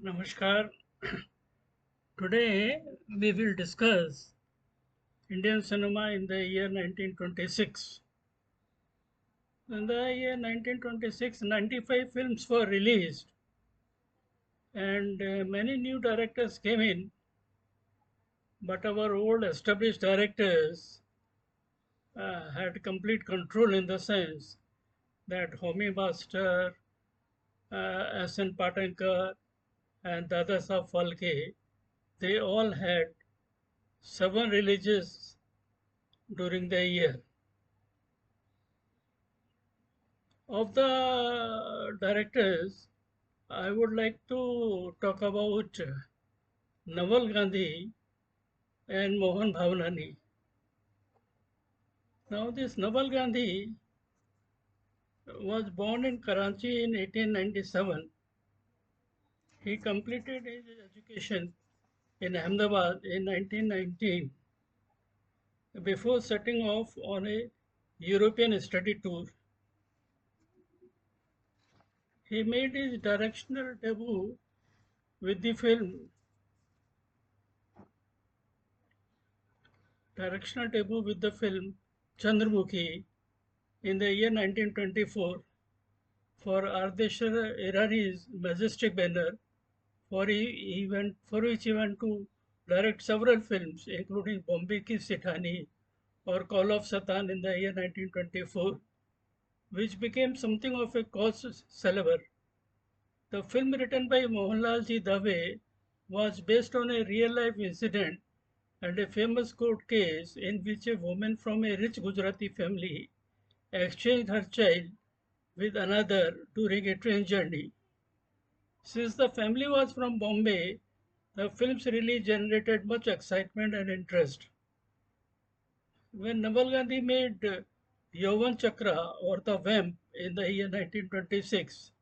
Namaskar. Today we will discuss Indian cinema in the year 1926. In the year 1926, 95 films were released and many new directors came in, but our old established directors had complete control in the sense that Homi Master, S.N. Patankar, and Dada Saab Phalke, they all had 7 releases during the year. Of the directors, I would like to talk about Naval Gandhi and Mohan Bhavnani. Now, this Naval Gandhi was born in Karachi in 1897. He completed his education in Ahmedabad in 1919 before setting off on a European study tour. He made his with the film directional debut with the film Chandramukhi in the year 1924 for Ardeshir Irani's Majestic Banner, for which he went to direct several films, including Bombay Ki Sethani or Call of Satan in the year 1924, which became something of a cause célèbre. The film written by Mohanlal Ji Dave was based on a real-life incident and a famous court case in which a woman from a rich Gujarati family exchanged her child with another during a train journey. Since the family was from Bombay, the film's release generated much excitement and interest. When Naval Gandhi made Yauvan Chakra or The Vamp in the year 1926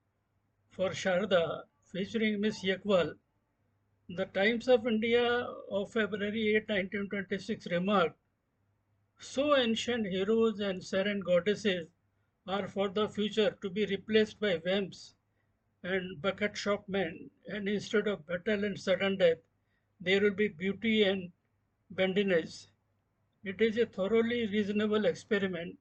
for Sharda featuring Miss Yakwal, the Times of India of February 8, 1926 remarked, "So ancient heroes and serene goddesses are for the future to be replaced by vamps and bucket shopmen, and instead of battle and sudden death, there will be beauty and bandinage. It is a thoroughly reasonable experiment.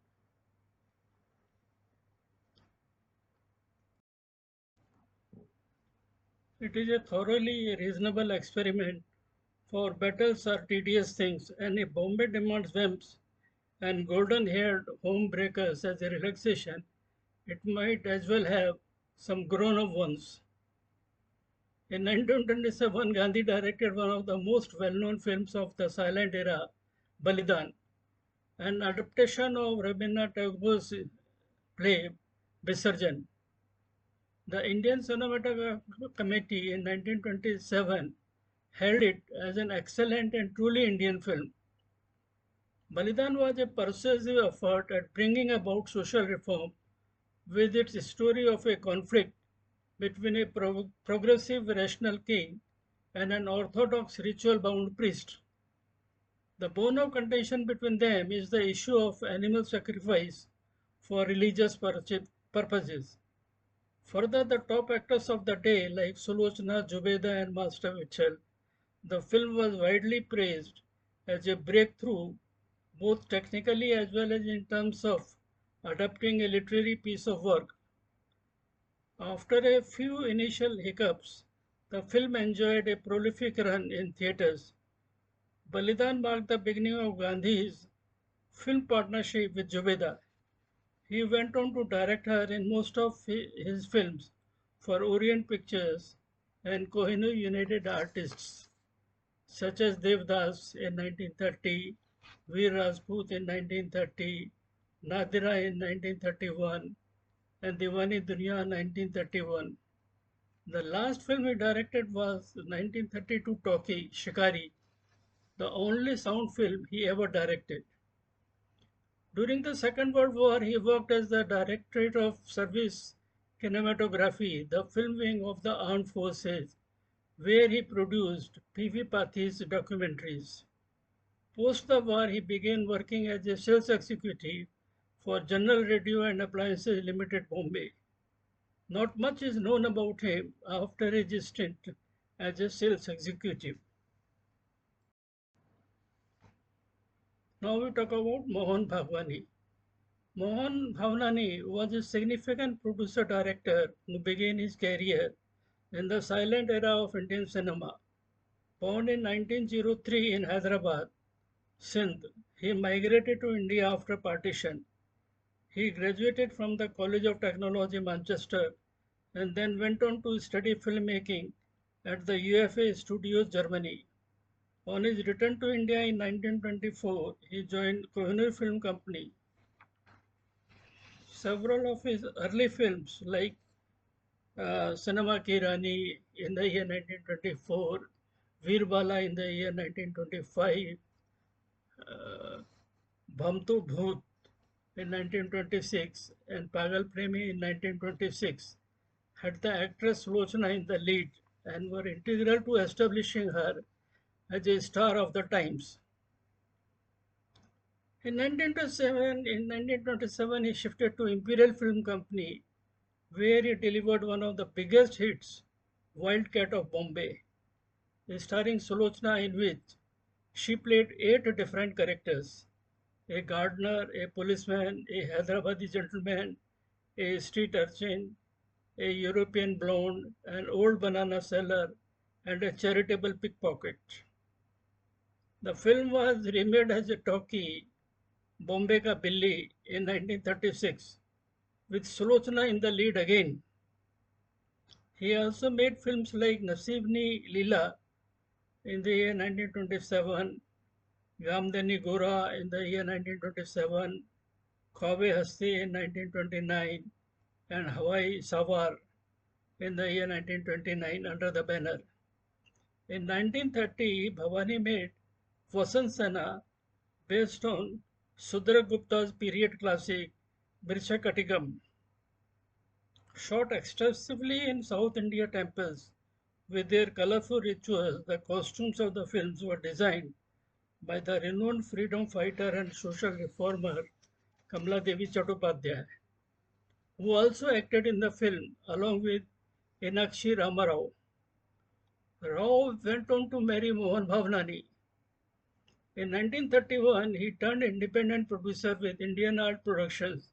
It is a thoroughly reasonable experiment, for battles are tedious things, and if Bombay demands vamps and golden-haired homebreakers as a relaxation, it might as well have some grown-up ones." In 1927, Gandhi directed one of the most well-known films of the silent era, Balidan, an adaptation of Rabindranath Tagore's play Visarjan. The Indian Cinematography Committee in 1927 hailed it as an excellent and truly Indian film. Balidan was a persuasive effort at bringing about social reform with its story of a conflict between a progressive rational king and an orthodox ritual bound priest. The bone of contention between them is the issue of animal sacrifice for religious purposes. Further, the top actors of the day, like Sulochana, Zubeda, and Master Mitchell, the film was widely praised as a breakthrough, both technically as well as in terms of adapting a literary piece of work. After a few initial hiccups, the film enjoyed a prolific run in theatres. Balidan marked the beginning of Gandhi's film partnership with Zubeda. He went on to direct her in most of his films for Orient Pictures and Kohinoor United Artists, such as Devdas in 1930, Veer Rajput in 1930, Nadira in 1931, and Diwani Dunya 1931. The last film he directed was 1932 talkie Shikari, the only sound film he ever directed. During the Second World War, he worked as the Directorate of Service Cinematography, the film wing of the armed forces, where he produced P.V. Pathi's documentaries. Post the war, he began working as a sales executive for General Radio and Appliances Limited, Bombay. Not much is known about him after his stint as a sales executive. Now we talk about Mohan Bhagwani. Mohan Bhavnani was a significant producer-director who began his career in the silent era of Indian cinema. Born in 1903 in Hyderabad, Sindh, he migrated to India after partition. He graduated from the College of Technology, Manchester, and then went on to study filmmaking at the UFA Studios, Germany. On his return to India in 1924, he joined Kohinoor Film Company. Several of his early films, like Cinema Ki Rani in the year 1924, Veer Bala in the year 1925, uh, Bhamtu Bhoot in 1926, and Pagal Premi in 1926, had the actress Lochana in the lead and were integral to establishing her as a star of the times. In 1927, he shifted to Imperial Film Company, where he delivered one of the biggest hits, Wildcat of Bombay, starring Sulochana, in which she played 8 different characters: a gardener, a policeman, a Hyderabadi gentleman, a street urchin, a European blonde, an old banana seller, and a charitable pickpocket. The film was remade as a talkie, Bombay Ka Billi, in 1936, with Sulochana in the lead again. He also made films like Nasibni Leela in the year 1927, Gamdani Gora in the year 1927, Khwabe Hasti in 1929, and Hawaii Sawar in the year 1929 under the banner. In 1930, Bhavani made Vasant Sena based on Sudra Gupta's period classic Birshakatigam. Shot extensively in South India temples with their colorful rituals, the costumes of the films were designed by the renowned freedom fighter and social reformer Kamala Devi Chattopadhyay, who also acted in the film along with Enakshi Ramarao. Rao went on to marry Mohan Bhavnani. In 1931, he turned independent producer with Indian Art Productions,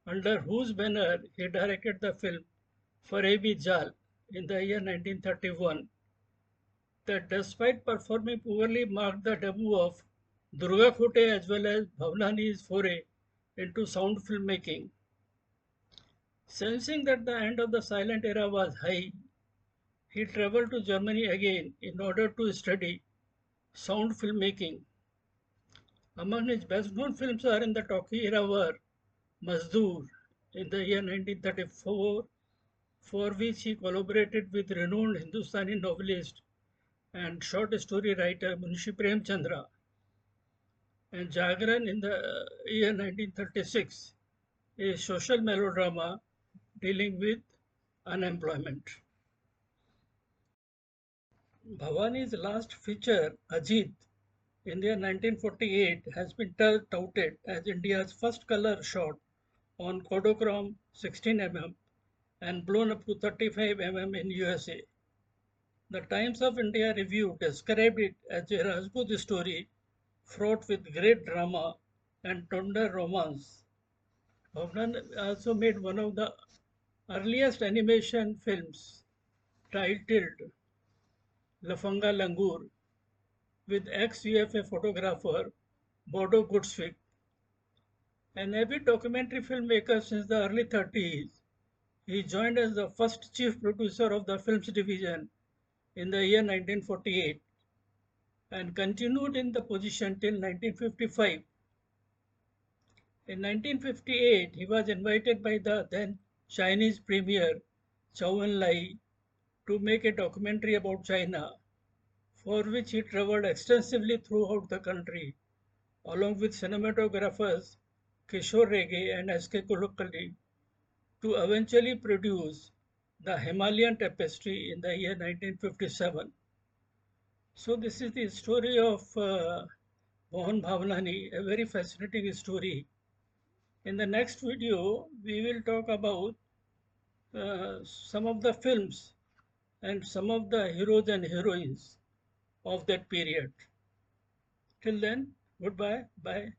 under whose banner he directed the film Farebi Jal in the year 1931, that despite performing poorly marked the debut of Durga Khote as well as Bhavnani's foray into sound filmmaking. Sensing that the end of the silent era was high, he traveled to Germany again in order to study sound filmmaking. Among his best known films are in the talkie era were Mazdoor in the year 1934, for which he collaborated with renowned Hindustani novelist and short story writer Munshi Premchandra, and Jagran in the year 1936, a social melodrama dealing with unemployment. Bhavani's last feature, Ajit, in the year 1948, has been touted as India's first color shot on Kodachrome 16 mm and blown up to 35 mm in USA. The Times of India Review described it as a Rajput story fraught with great drama and tender romance. Bhavnan also made one of the earliest animation films titled Lafanga Langur with ex-UFA photographer Bodo Goodswick. An avid documentary filmmaker since the early 30s, he joined as the first chief producer of the films division in the year 1948 and continued in the position till 1955. In 1958, he was invited by the then Chinese premier Zhou Enlai to make a documentary about China, for which he traveled extensively throughout the country, along with cinematographers Kishore Rege and S.K. Kulkarni, to eventually produce the Himalayan Tapestry in the year 1957. So this is the story of Mohan Bhavnani, a very fascinating story. In the next video, we will talk about some of the films and some of the heroes and heroines of that period. Till then, goodbye. Bye.